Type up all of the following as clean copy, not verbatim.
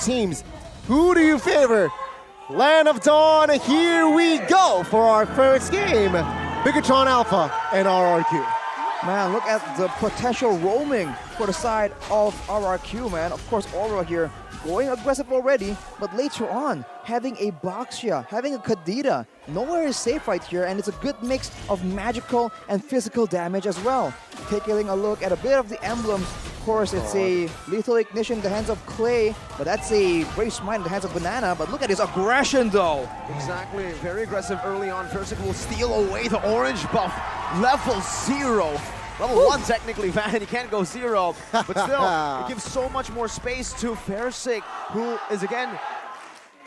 teams. Who do you favor? Land of Dawn, here we go for our first game. Bigatron Alpha and RRQ. Man, look at the potential roaming for the side of RRQ, man. Of course, Aura here going aggressive already, but later on, having a Boxia, having a Kadita, nowhere is safe right here, and it's a good mix of magical and physical damage as well. Taking a look at a bit of the emblems, of course, it's a Lethal Ignition in the hands of Clay, but that's a Brave Smite in the hands of Banana, but look at his aggression though. Exactly, very aggressive early on. Versic will steal away the orange buff. Level 0. Level 1 technically, Van, he can't go 0, but still, it gives so much more space to Versic, who is again,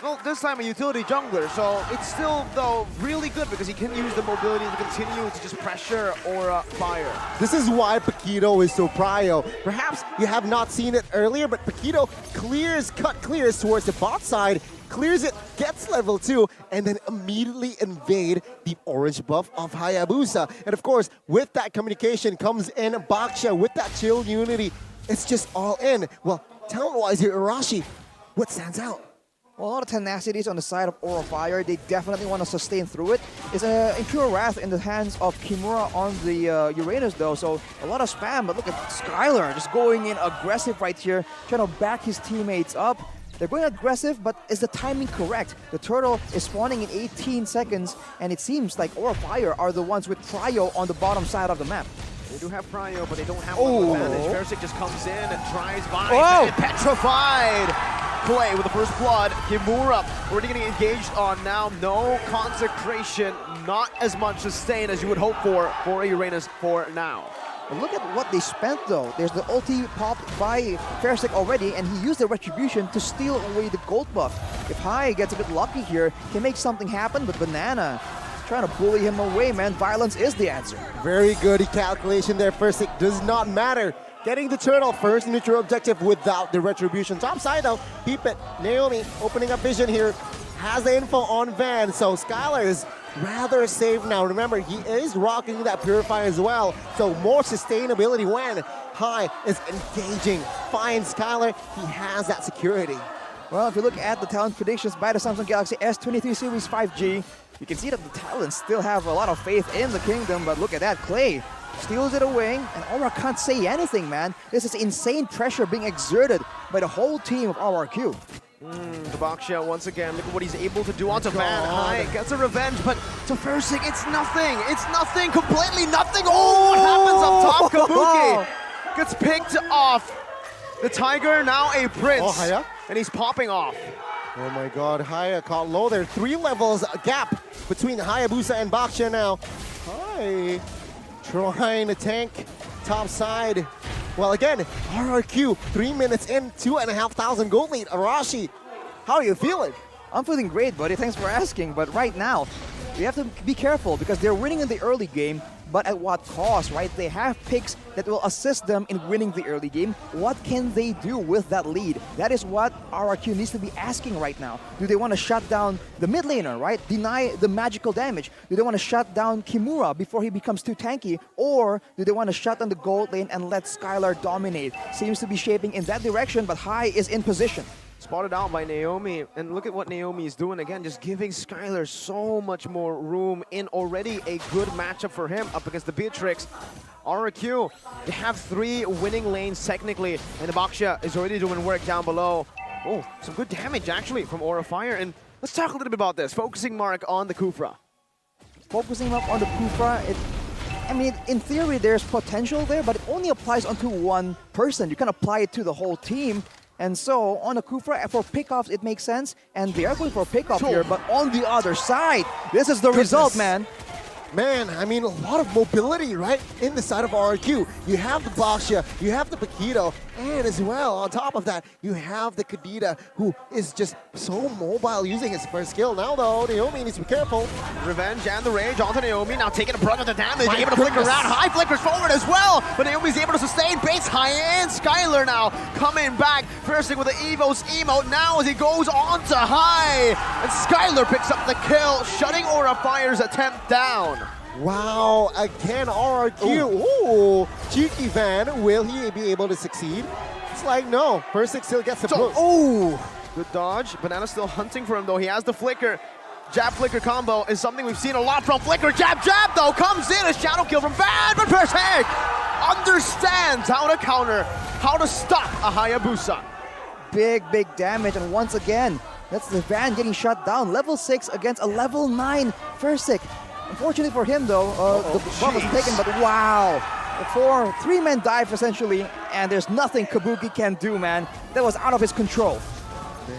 well, this time a utility jungler, so it's still, though, really good because he can use the mobility to continue to just pressure Aura Fire. This is why Paquito is so prio. Perhaps you have not seen it earlier, but Paquito clears towards the bot side, clears it, gets level 2, and then immediately invade the orange buff of Hayabusa. And of course, with that communication comes in Baksha with that chill unity. It's just all in. Well, talent-wise here, Arashi, what stands out? Well, a lot of tenacities on the side of Aura Fire. They definitely want to sustain through it. It's an Impure Wrath in the hands of Kimura on the Uranus though, so a lot of spam, but look at Skylar just going in aggressive right here, trying to back his teammates up. They're going aggressive, but is the timing correct? The turtle is spawning in 18 seconds, and it seems like Aura Fire are the ones with Prio on the bottom side of the map. They do have Prio, but they don't have one advantage. Versic just comes in and tries by. Oh! Petrified! Play with the first blood. Kimura already getting engaged on now. No consecration, not as much sustain as you would hope for Uranus for now. But look at what they spent though. There's the ulti popped by Versic already, and he used the retribution to steal away the gold buff. If Hai gets a bit lucky here, can make something happen, but Banana is trying to bully him away, man. Violence is the answer. Very good calculation there. First, it does not matter. Getting the turtle first neutral objective without the retribution. Top side though, keep it. Naomi opening up vision here. Has the info on Van, so Skylar is rather safe now. Remember, he is rocking that Purify as well, so more sustainability when Hai is engaging. Finds Skylar, he has that security. Well, if you look at the talent predictions by the Samsung Galaxy S23 Series 5G, you can see that the talents still have a lot of faith in the kingdom, but look at that, Clay steals it away, and Aura can't say anything, man. This is insane pressure being exerted by the whole team of RRQ. The Baksha once again, look at what he's able to do onto Van. Hai gets a revenge, but to Versic, it's nothing. It's nothing, completely nothing. Oh, what happens up top? Kabuki gets picked off. The Tiger, now a Prince, and he's popping off. Oh my god, Haya caught low there. 3 levels gap between Hayabusa and Baksha now. Hai trying to tank top side. Well, again, RRQ, 3 minutes in, 2,500 gold lead. Arashi, how are you feeling? I'm feeling great, buddy. Thanks for asking. But right now, we have to be careful because they're winning in the early game, but at what cost, right? They have picks that will assist them in winning the early game. What can they do with that lead? That is what RRQ needs to be asking right now. Do they want to shut down the mid laner, right? Deny the magical damage? Do they want to shut down Kimura before he becomes too tanky? Or do they want to shut down the gold lane and let Skylar dominate? Seems to be shaping in that direction, but Hai is in position. Spotted out by Naomi, and look at what Naomi is doing again, just giving Skylar so much more room in already a good matchup for him up against the Beatrix. RRQ, they have 3 winning lanes technically, and the Baksha is already doing work down below. Oh, some good damage actually from Aura Fire, and let's talk a little bit about this. Focusing mark on the Kufra. Focusing up on the Kufra, I mean, in theory, there's potential there, but it only applies onto one person. You can apply it to the whole team. And so, on a Kufra, for pickoffs, it makes sense. And they are going for a pickoff here, but on the other side, this is the result, man. Man, I mean, a lot of mobility, right, in the side of RRQ. You have the Baksha, you have the Paquito, and as well, on top of that, you have the Kadita, who is just so mobile using his first skill. Now, though, Naomi needs to be careful. Revenge and the rage onto Naomi, now taking a brunt of the damage, able to flicker around. Hai flickers forward as well, but Naomi's able to sustain. Bates Hai and Skylar now coming back. First with the Evo's emote now as he goes on to Hai. And Skylar picks up the kill, shutting Aura Fire's attempt down. Wow, again, RRQ. Ooh, cheeky Van. Will he be able to succeed? It's like, no. Versic still gets the push. Ooh, Good dodge. Banana still hunting for him though. He has the flicker. Jab flicker combo is something we've seen a lot from Flicker. Jab though comes in, a shadow kill from Van, but Persig understands how to counter, how to stop a Hayabusa. Big damage, and once again, that's the Van getting shut down. Level 6 against a level 9 Persig. Unfortunately for him though, the buff was taken, but wow. For 3-man dive essentially, and there's nothing Kabuki can do, man. That was out of his control.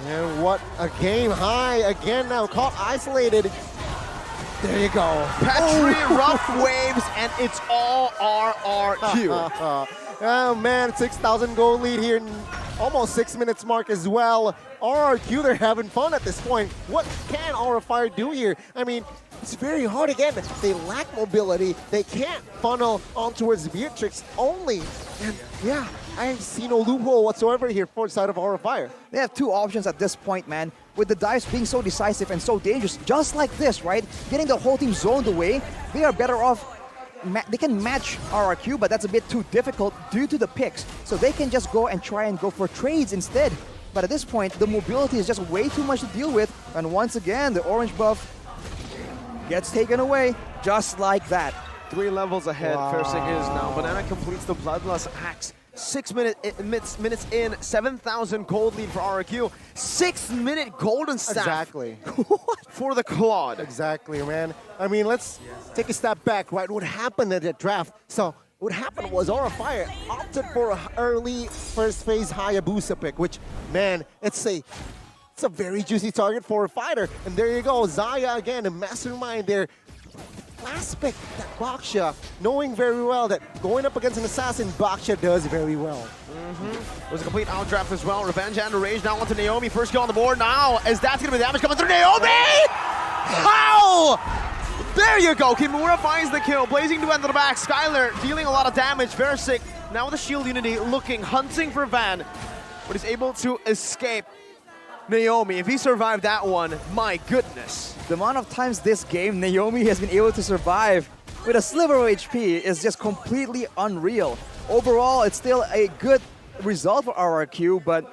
Man, what a game high again now, caught isolated. There you go. Petri, rough waves, and it's all RRQ. Oh man, 6,000 goal lead here, almost 6 minutes mark as well. RRQ, they're having fun at this point. What can Aura Fire do here? I mean, it's very hard again. They lack mobility. They can't funnel on towards Beatrix only. And yeah, I see no loophole whatsoever here for the side of Aura Fire. They have two options at this point, man. With the dives being so decisive and so dangerous, just like this, right? Getting the whole team zoned away, they are better off. They can match RRQ, but that's a bit too difficult due to the picks. So they can just go and try and go for trades instead. But at this point, the mobility is just way too much to deal with. And once again, the orange buff gets taken away just like that. 3 levels ahead, Wow. Persig is now. Banana completes the Bloodlust Axe. 6 minutes in, 7,000 gold lead for RRQ. 6-minute golden staff Exactly. for the Claude. Exactly, man. I mean, let's take a step back, right? What happened at that draft? So what happened was Aura Fire opted for an early first phase Hayabusa pick, which, man, it's a very juicy target for a fighter. And there you go, Zaya again, a mastermind there. Last pick, that Baksha, knowing very well that going up against an assassin, Baksha does very well. It was a complete outdraft as well. Revenge and Rage now onto Naomi. First kill on the board now, as that's going to be damage coming through Naomi! How? There you go, Kimura finds the kill. Blazing to enter the back. Skylar dealing a lot of damage. Versik now with the shield unity looking, hunting for Van, but he's able to escape. Naomi, if he survived that one, my goodness. The amount of times this game Naomi has been able to survive with a sliver of HP is just completely unreal. Overall, it's still a good result for RRQ, but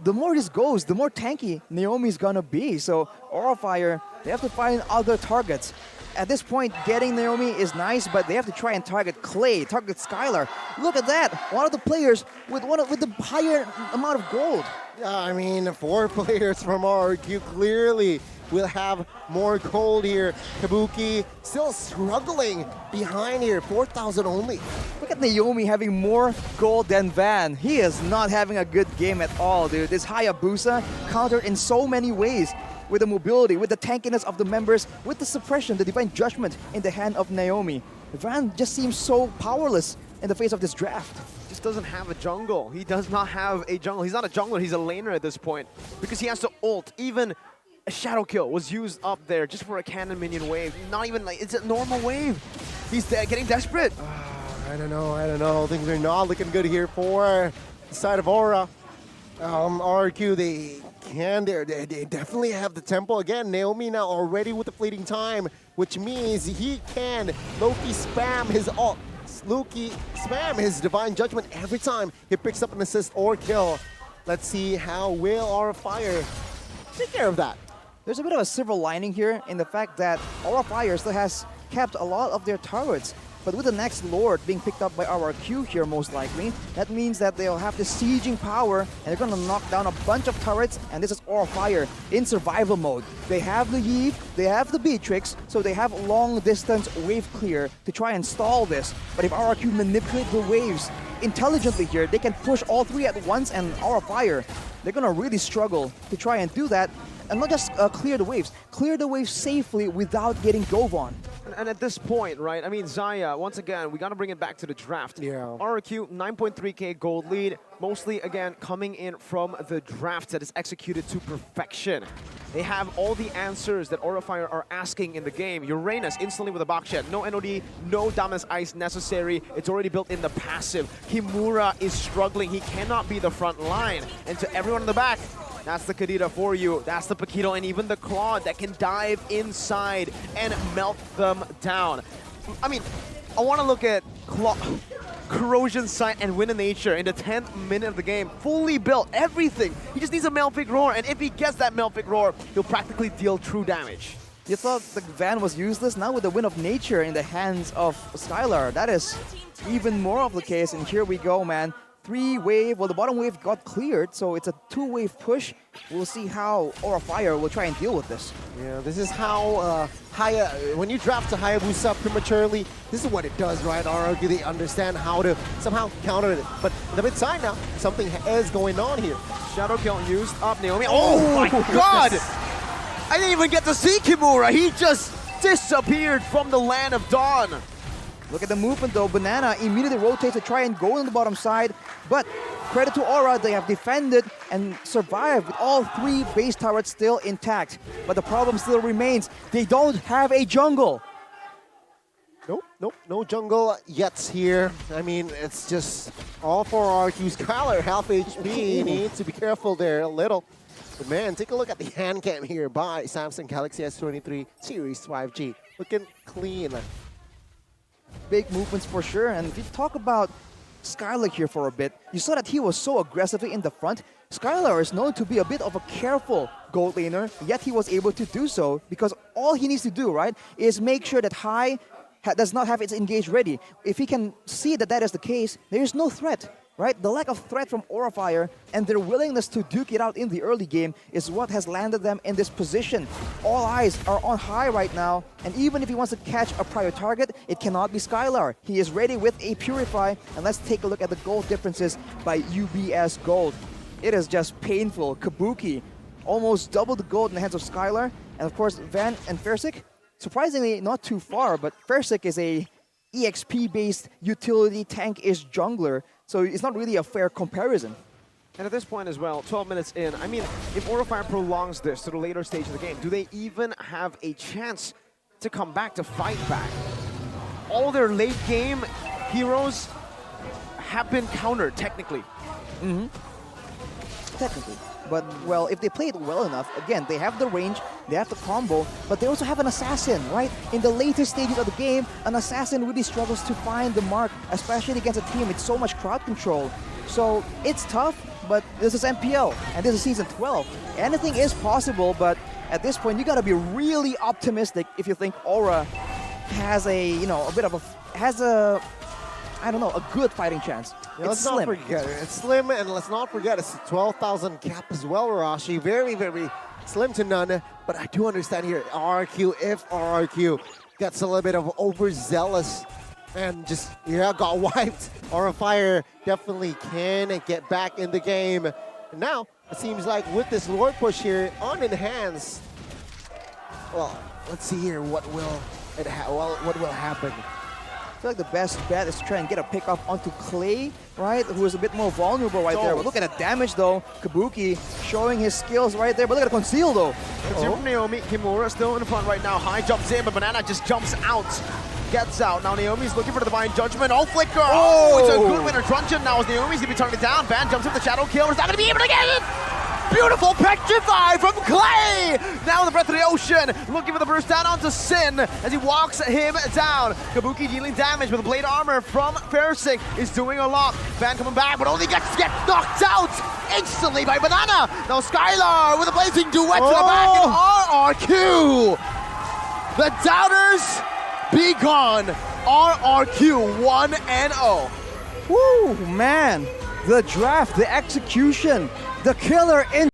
the more this goes, the more tanky Naomi's gonna be. So Aura Fire, they have to find other targets. At this point, getting Naomi is nice, but they have to try and target Clay, target Skylar. Look at that, one of the players with the higher amount of gold. Yeah, I mean, 4 players from RRQ clearly will have more gold here. Kabuki still struggling behind here, 4,000 only. Look at Naomi having more gold than Van. He is not having a good game at all, dude. This Hayabusa countered in so many ways. With the mobility, with the tankiness of the members, with the suppression, the divine judgment in the hand of Naomi. Van just seems so powerless in the face of this draft. Just doesn't have a jungle. He does not have a jungle. He's not a jungler, he's a laner at this point. Because he has to ult. Even a shadow kill was used up there just for a cannon minion wave. Not even like, it's a normal wave. He's getting desperate. I don't know. Things are not looking good here for the side of Aura. RRQ, they definitely have the tempo again. Naomi now already with the fleeting time, which means he can Loki spam his ult. Loki spam his divine judgment every time he picks up an assist or kill. Let's see how will Aura Fire take care of that. There's a bit of a silver lining here in the fact that Aura Fire still has kept a lot of their turrets. But with the next Lord being picked up by RRQ here most likely, that means that they'll have the sieging power and they're going to knock down a bunch of turrets, and this is Aura Fire in survival mode. They have the Yve, they have the Beatrix, so they have long distance wave clear to try and stall this. But if RRQ manipulate the waves intelligently here, they can push all 3 at once, and Aura Fire, they're going to really struggle to try and do that. And not just clear the waves safely without getting dove on. And at this point, right, I mean, Zaya, once again, we got to bring it back to the draft. Yeah. RRQ, 9.3k gold lead, mostly, again, coming in from the draft that is executed to perfection. They have all the answers that Aura Fire are asking in the game. Uranus instantly with a Baksha. No NOD, no Damas Ice necessary. It's already built in the passive. Kimura is struggling. He cannot be the front line. And to everyone in the back, that's the Kadira for you. That's the Paquito and even the Claude that can dive inside and melt them down. I mean, I want to look at corrosion sight and wind of nature in the 10th minute of the game. Fully built, everything. He just needs a Malefic Roar, and if he gets that Malefic Roar, he'll practically deal true damage. You thought the Van was useless? Now with the Wind of Nature in the hands of Skylar, that is even more of the case. And here we go, man. 3-wave, well, the bottom wave got cleared, so it's a 2-wave push. We'll see how Aura Fire will try and deal with this. Yeah, this is how when you draft a Hayabusa prematurely, this is what it does, right? RRQ, they understand how to somehow counter it. But the mid side now, something is going on here. Shadow Kill used up Naomi. Oh my god! I didn't even get to see Kimura. He just disappeared from the land of Dawn. Look at the movement though. Banana immediately rotates to try and go on the bottom side. But credit to Aura, they have defended and survived with all 3 base turrets still intact. But the problem still remains. They don't have a jungle. Nope, no jungle yet here. I mean, it's just all for RRQ. Skylar, half HP. Needs to be careful there a little. But man, take a look at the hand cam here by Samsung Galaxy S23 Series 5G. Looking clean. Big movements for sure. And if you talk about Skylar here for a bit, you saw that he was so aggressively in the front. Skylar is known to be a bit of a careful gold laner, yet he was able to do so because all he needs to do, right, is make sure that High does not have its engage ready. If he can see that that is the case, there is no threat. Right? The lack of threat from Aura Fire and their willingness to duke it out in the early game is what has landed them in this position. All eyes are on High right now, and even if he wants to catch a prior target, it cannot be Skylar. He is ready with a Purify, and let's take a look at the gold differences by UBS Gold. It is just painful. Kabuki almost double the gold in the hands of Skylar, and of course Van and Fersik, surprisingly not too far, but Fersik is a EXP-based utility tank-ish jungler, so it's not really a fair comparison. And at this point as well, 12 minutes in, I mean, if Aura Fire prolongs this to the later stage of the game, do they even have a chance to come back, to fight back? All their late game heroes have been countered, technically. Technically. But, well, if they play it well enough, again, they have the range, they have the combo, but they also have an assassin, right? In the later stages of the game, an assassin really struggles to find the mark, especially against a team with so much crowd control. So it's tough, but this is MPL, and this is Season 12. Anything is possible, but at this point, you gotta be really optimistic if you think Aura has a, you know, a bit of a, has a, I don't know, a good fighting chance. Yeah, let's not forget it. It's slim, and let's not forget it's 12,000 cap as well, Rashi. Very, very slim to none. But I do understand here, RRQ, if RRQ gets a little bit of overzealous and just, yeah, got wiped, Aura Fire definitely can get back in the game. And now, it seems like with this Lord push here on enhance, well, let's see here what will happen. I feel like the best bet is to try and get a pick off onto Clay, right? Who is a bit more vulnerable right there. But look at the damage though. Kabuki showing his skills right there. But look at the conceal though. Conceal from Naomi. Kimura still in the front right now. High jumps in, but Banana just jumps out. Gets out. Now Naomi's looking for the Divine Judgment. Oh, Flicker. Oh, it's a good winner. Truncheon now as Naomi's going to be targeted down. Van jumps in the Shadow Kill. Is not going to be able to get it. Beautiful Petrify from Clay! Now in the Breath of the Ocean, looking for the burst down onto Sin as he walks him down. Kabuki dealing damage with the Blade Armor from Fersik is doing a lot. Van coming back, but only gets knocked out instantly by Banana. Now Skylar with a Blazing Duet to the back, and RRQ! The doubters be gone. RRQ 1-0. Woo, man. The draft, the execution, the killer in